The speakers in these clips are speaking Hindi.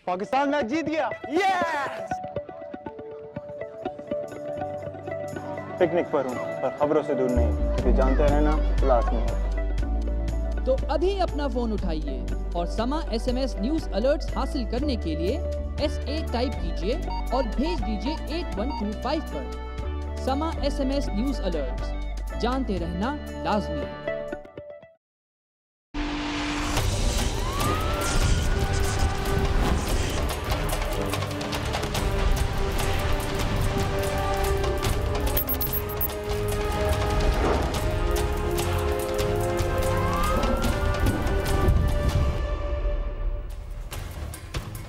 पाकिस्तान मैच जीत गया। यस! पिकनिक पर हूँ, पर खबरों से दूर नहीं, क्योंकि जानते रहना लाजमी है। तो अभी अपना फोन उठाइए और समा SMS न्यूज अलर्ट्स हासिल करने के लिए SA टाइप कीजिए और भेज दीजिए 8125 पर। समा SMS न्यूज अलर्ट्स, जानते रहना लाजमी है।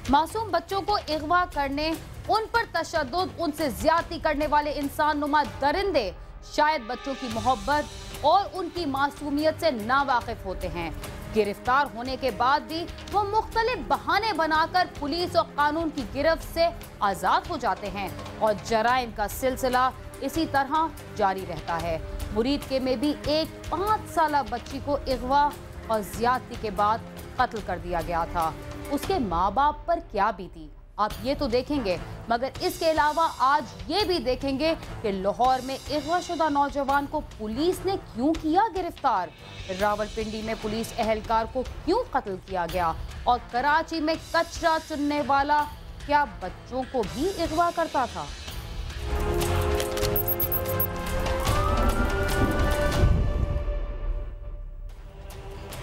मासूम बच्चों को अगवा करने, उन पर तशद्दुद, उनसे ज्यादती करने वाले इंसान नुमा दरिंदे शायद बच्चों की मोहब्बत और उनकी मासूमियत से नावाकिफ होते हैं। गिरफ्तार होने के बाद भी वो मुख्तलिफ बहाने बनाकर पुलिस और कानून की गिरफ्त से आज़ाद हो जाते हैं और जराइम का सिलसिला इसी तरह जारी रहता है। मुरीद के में भी एक 5 साला बच्ची को अगवा और ज्यादती के बाद कत्ल कर दिया गया था। उसके माँ बाप पर क्या बीती आप ये तो देखेंगे, मगर इसके अलावा आज ये भी देखेंगे कि लाहौर में अगवाशुदा नौजवान को पुलिस ने क्यों किया गिरफ्तार, रावलपिंडी में पुलिस एहलकार को क्यों कत्ल किया गया और कराची में कचरा चुनने वाला क्या बच्चों को भी अगवा करता था।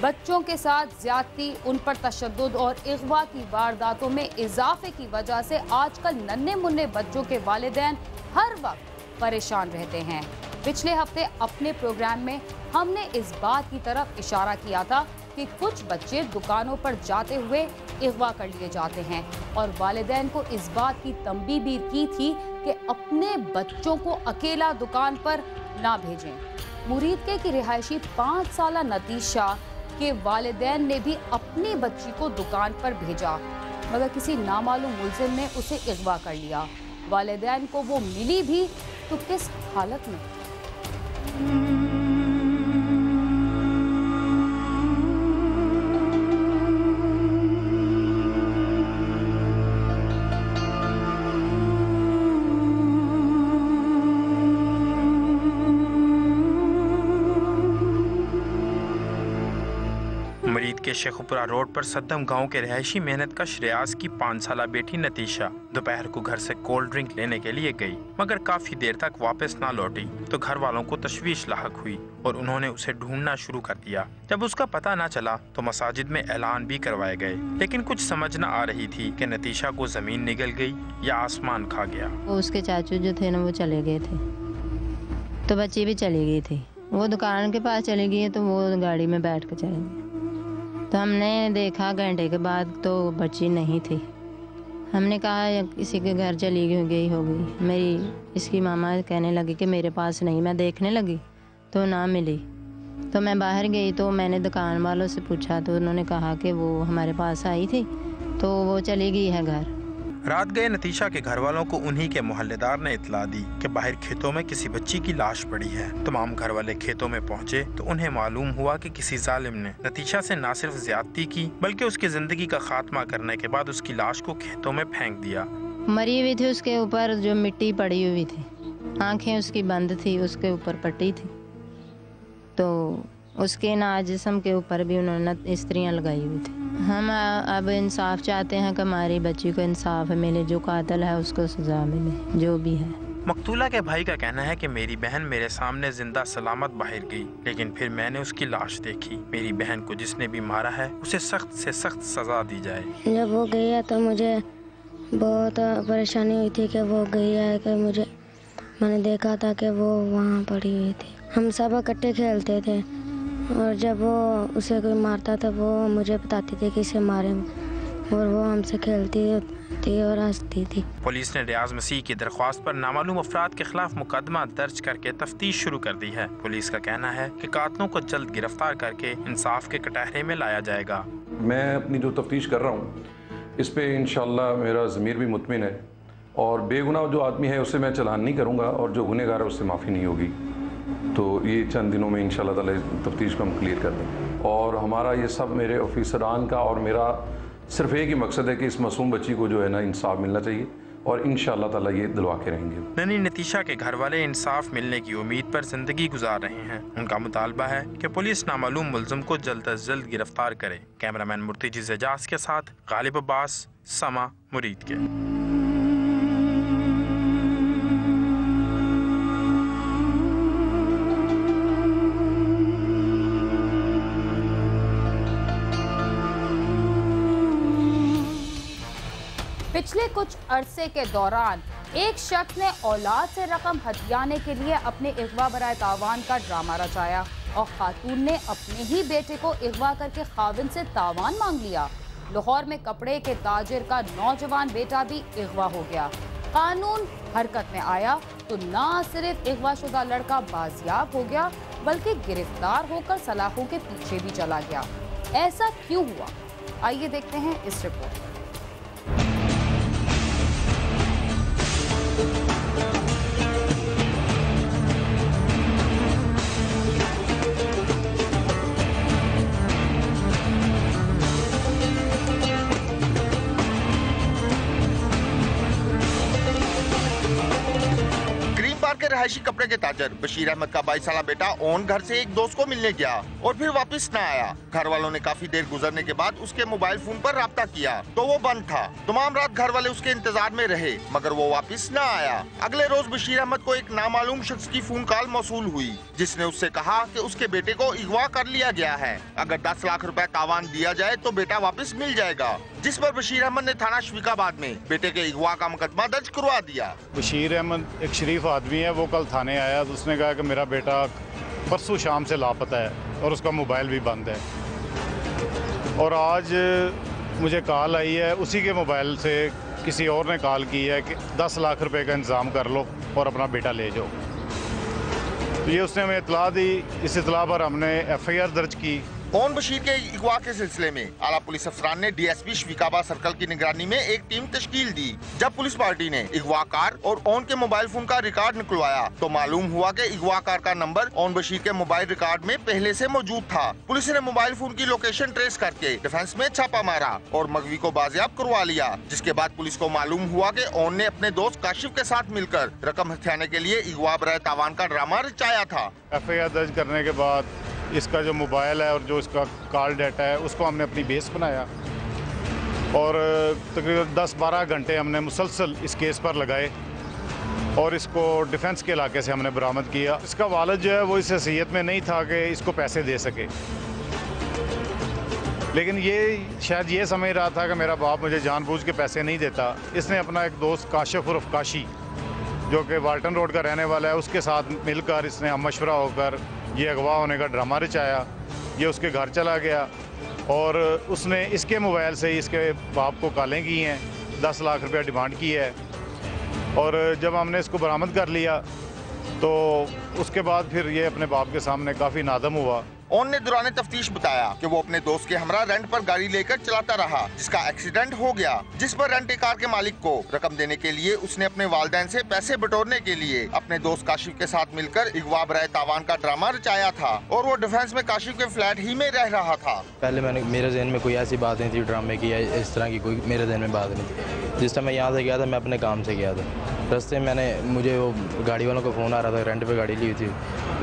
बच्चों के साथ ज्यादती, उन पर तशद्दुद और अगवा की वारदातों में इजाफे की वजह से आजकल नन्हे मुन्ने बच्चों के वालिदैन हर वक्त परेशान रहते हैं। पिछले हफ्ते अपने प्रोग्राम में हमने इस बात की तरफ इशारा किया था कि कुछ बच्चे दुकानों पर जाते हुए अगवा कर लिए जाते हैं और वालिदैन को इस बात की तंबीह भी की थी कि अपने बच्चों को अकेला दुकान पर ना भेजें। मुरीद के की रिहायशी 5 साला नतीशा के वालिदैन ने भी अपनी बच्ची को दुकान पर भेजा, मगर किसी नामालूम मुल्जिम ने उसे अगवा कर लिया। वालिदैन को वो मिली भी तो किस हालत में। मुरीद के शेखुपुरा रोड पर सद्दम गांव के रहायशी मेहनत का श्रेयास की 5 साला बेटी नतीशा दोपहर को घर से कोल्ड ड्रिंक लेने के लिए गई, मगर काफी देर तक वापस ना लौटी तो घर वालों को तशवीश लाहक हुई और उन्होंने उसे ढूंढना शुरू कर दिया। जब उसका पता न चला तो मसाजिद में ऐलान भी करवाए गए, लेकिन कुछ समझ न आ रही थी कि नतीशा को जमीन निगल गई या आसमान खा गया। उसके चाचू जो थे ना वो चले गए थे, तो बच्ची भी चली गई थी। वो दुकान के पास चली गई तो वो गाड़ी में बैठ कर चले गए। तो हमने देखा घंटे के बाद तो बच्ची नहीं थी। हमने कहा किसी के घर चली गई होगी। मेरी इसकी मामा कहने लगी कि मेरे पास नहीं। मैं देखने लगी तो ना मिली, तो मैं बाहर गई तो मैंने दुकान वालों से पूछा तो उन्होंने कहा कि वो हमारे पास आई थी तो वो चली गई है घर। रात गए नतीशा के घर वालों को उन्हीं के मोहल्लेदार ने इतला दी कि बाहर खेतों में किसी बच्ची की लाश पड़ी है। तमाम घर वाले खेतों में पहुंचे तो उन्हें मालूम हुआ कि किसी जालिम ने नतीशा से न सिर्फ ज्यादती की बल्कि उसकी जिंदगी का खात्मा करने के बाद उसकी लाश को खेतों में फेंक दिया। मरी हुई थी, उसके ऊपर जो मिट्टी पड़ी हुई थी, आंखें उसकी बंद थी, उसके ऊपर पट्टी थी, तो उसके ना जिस्म के ऊपर भी उन्होंने स्त्रियाँ लगाई हुई थी। हम अब इंसाफ चाहते हैं कि हमारी बच्ची को इंसाफ मिले, जो कातिल है उसको सजा मिले, जो भी है। मकतूला के भाई का कहना है कि मेरी बहन मेरे सामने जिंदा सलामत बाहर गई, लेकिन फिर मैंने उसकी लाश देखी। मेरी बहन को जिसने भी मारा है उसे सख्त से सख्त सजा दी जाए। जब वो गई है तो मुझे बहुत परेशानी हुई थी कि वो गई है, कि मैंने देखा था कि वो वहाँ पड़ी हुई थी। हम सब इकट्ठे खेलते थे और जब वो उसे कोई मारता था वो मुझे बताती थी कि इसे मारे, और वो हमसे खेलती थी और हंसती थी। पुलिस ने रियाज मसीह की दरख्वास्त पर नामालूम अफराद के खिलाफ मुकदमा दर्ज करके तफ्तीश शुरू कर दी है। पुलिस का कहना है कि कातिलों को जल्द गिरफ्तार करके इंसाफ के कटहरे में लाया जाएगा। मैं अपनी जो तफ्तीश कर रहा हूँ इस पे इंशाल्लाह मेरा ज़मीर भी मुतमिन है और बेगुनाह जो आदमी है उसे मैं चलान नहीं करूँगा और जो गुनहगार है उससे माफ़ी नहीं होगी। तो ये चंद दिनों में इंशाल्लाह ताला तफ्तीश को हम क्लियर कर देंगे और हमारा ये सब मेरे ऑफिसरान का और मेरा सिर्फ एक ही मकसद है कि इस मासूम बच्ची को जो है ना इंसाफ मिलना चाहिए और इंशाअल्लाह ताला ये दिलवा के रहेंगे। नन्ही नतीशा के घर वाले इंसाफ मिलने की उम्मीद पर जिंदगी गुजार रहे हैं। उनका मुतालबा है कि पुलिस नामालूम मुल्जिम को जल्द अज जल्द गिरफ्तार करे। कैमरामैन मुर्तजी एजाज के साथ गालिब अब्बास, समा मुरीद के। पिछले कुछ अरसे के दौरान एक शख्स ने औलाद से रकम हथियाने के लिए अपने अगवा बराए तावान का ड्रामा रचाया और खातून ने अपने ही बेटे को अगवा करके खाविन से तावान मांग लिया। लाहौर में कपड़े के ताजिर का नौजवान बेटा भी अगवा हो गया। कानून हरकत में आया तो न सिर्फ अगवाशुदा लड़का बाजियाब हो गया बल्कि गिरफ्तार होकर सलाखों के पीछे भी चला गया। ऐसा क्यों हुआ, आइए देखते हैं इस रिपोर्ट। के रहायशी कपड़े के ताजर बशीर अहमद का 22 साला बेटा ओन घर से एक दोस्त को मिलने गया और फिर वापस न आया। घर वालों ने काफी देर गुजरने के बाद उसके मोबाइल फोन पर राब्ता किया तो वो बंद था। तमाम रात घर वाले उसके इंतजार में रहे मगर वो वापस न आया। अगले रोज बशीर अहमद को एक नामालूम शख्स की फोन कॉल मौसूल हुई जिसने उससे कहा कि उसके बेटे को अगवा कर लिया गया है, अगर 10 लाख रुपए तावान दिया जाए तो बेटा वापस मिल जाएगा। जिस पर बशीर अहमद ने थाना शफीकाबाद में बेटे के अगवा का मुकदमा दर्ज करवा दिया। बशीर अहमद एक शरीफ आदमी है, वो कल थाने आया तो उसने कहा कि मेरा बेटा परसों शाम से लापता है और उसका मोबाइल भी बंद है। और आज मुझे कॉल आई है, उसी के मोबाइल से किसी और ने कॉल की है कि 10 लाख रुपए का इंतज़ाम कर लो और अपना बेटा ले जाओ। तो ये उसने हमें इतला दी। इस इतला पर हमने FIR दर्ज की। ओन बशीर के अगवा के सिलसिले में आला पुलिस अफसरान ने DSP शफीकाबाद सर्कल की निगरानी में एक टीम तश्कील दी। जब पुलिस पार्टी ने अगवाकार और ओन के मोबाइल फोन का रिकॉर्ड निकलवाया तो मालूम हुआ कि अगवाकार का नंबर ओन बशीर के मोबाइल रिकॉर्ड में पहले से मौजूद था। पुलिस ने मोबाइल फोन की लोकेशन ट्रेस करके डिफेंस में छापा मारा और मगवी को बाजियाब करवा लिया। जिसके बाद पुलिस को मालूम हुआ कि ओन ने अपने दोस्त काशिफ के साथ मिलकर रकम हथियाने के लिए अगवा बराए तावान का ड्रामा रचाया था। FIR दर्ज करने के बाद इसका जो मोबाइल है और जो इसका कॉल डाटा है उसको हमने अपनी बेस बनाया और तकरीबन 10-12 घंटे हमने मुसलसल इस केस पर लगाए और इसको डिफेंस के इलाके से हमने बरामद किया। इसका वालिद जो है वो इस हैसियत में नहीं था कि इसको पैसे दे सके, लेकिन ये शायद ये समझ रहा था कि मेरा बाप मुझे जानबूझ के पैसे नहीं देता। इसने अपना एक दोस्त काशिफ उर्फ काशी जो कि वाल्टन रोड का रहने वाला है उसके साथ मिलकर इसने हम मशवरा होकर ये अगवा होने का ड्रामा रचाया। ये उसके घर चला गया और उसने इसके मोबाइल से इसके बाप को कॉलें की हैं, 10 लाख रुपया डिमांड की है। और जब हमने इसको बरामद कर लिया तो उसके बाद फिर ये अपने बाप के सामने काफ़ी नादम हुआ। ओन ने दौरान तफ्तीश बताया कि वो अपने दोस्त के हमरा रेंट पर गाड़ी लेकर चलाता रहा जिसका एक्सीडेंट हो गया, जिस पर रेंट कार के मालिक को रकम देने के लिए उसने अपने वालिदैन से पैसे बटोरने के लिए अपने दोस्त काशिफ के साथ मिलकर अगवा बराए तावान का ड्रामा रचाया था और वो डिफेंस में काशिफ के फ्लैट ही में रह रहा था। पहले मेरे जहन में कोई ऐसी बात नहीं थी ड्रामे की या इस तरह की कोई मेरे जहन में बात नहीं थी। जिस टाइम मैं यहाँ से गया था मैं अपने काम से गया था, रास्ते में मुझे वो गाड़ी वालों का फ़ोन आ रहा था, रेंट पे गाड़ी ली थी,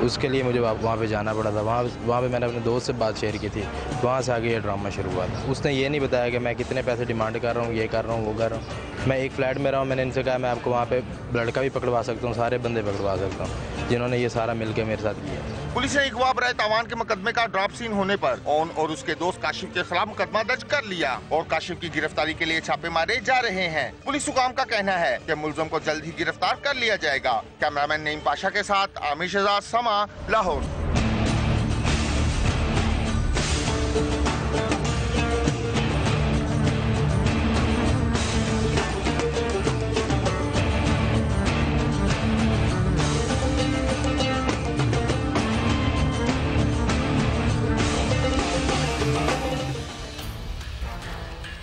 उसके लिए मुझे वहाँ पे जाना पड़ा था। वहाँ पे मैंने अपने दोस्त से बात शेयर की थी, वहाँ से आगे ये ड्रामा शुरू हुआ था। उसने ये नहीं बताया कि मैं कितने पैसे डिमांड कर रहा हूँ, ये कर रहा हूँ, वो कर रहा हूँ। मैं एक फ्लैट में रहा हूँ, मैंने इनसे कहा मैं आपको वहाँ पे लड़का भी पकड़वा सकता हूँ, सारे बंदे पकड़वा सकता हूँ, जिन्होंने ये सारा मिल के मेरे साथ किया। पुलिस ने अगवा बराए तावान के मुकदमे का ड्रॉप सीन होने पर ओन और उसके दोस्त काशिफ के खिलाफ मुकदमा दर्ज कर लिया और काशिफ की गिरफ्तारी के लिए छापे मारे जा रहे हैं। पुलिस हुकाम का कहना है कि मुलजिम को जल्द ही गिरफ्तार कर लिया जाएगा। कैमरामैन नईम पाशा के साथ आमिर शहजाद, समा, लाहौर।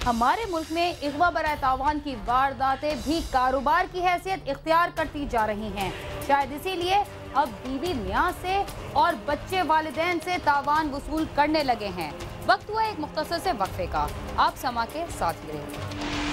हमारे मुल्क में अगवा बराए तावान की वारदातें भी कारोबार की हैसियत इख्तियार करती जा रही हैं। शायद इसीलिए अब बीवी मियां से और बच्चे वालिदैन से तावान वसूल करने लगे हैं। वक्त हुआ एक मुख्तसर से वक्फे का, आप समा के साथ ही रहिए।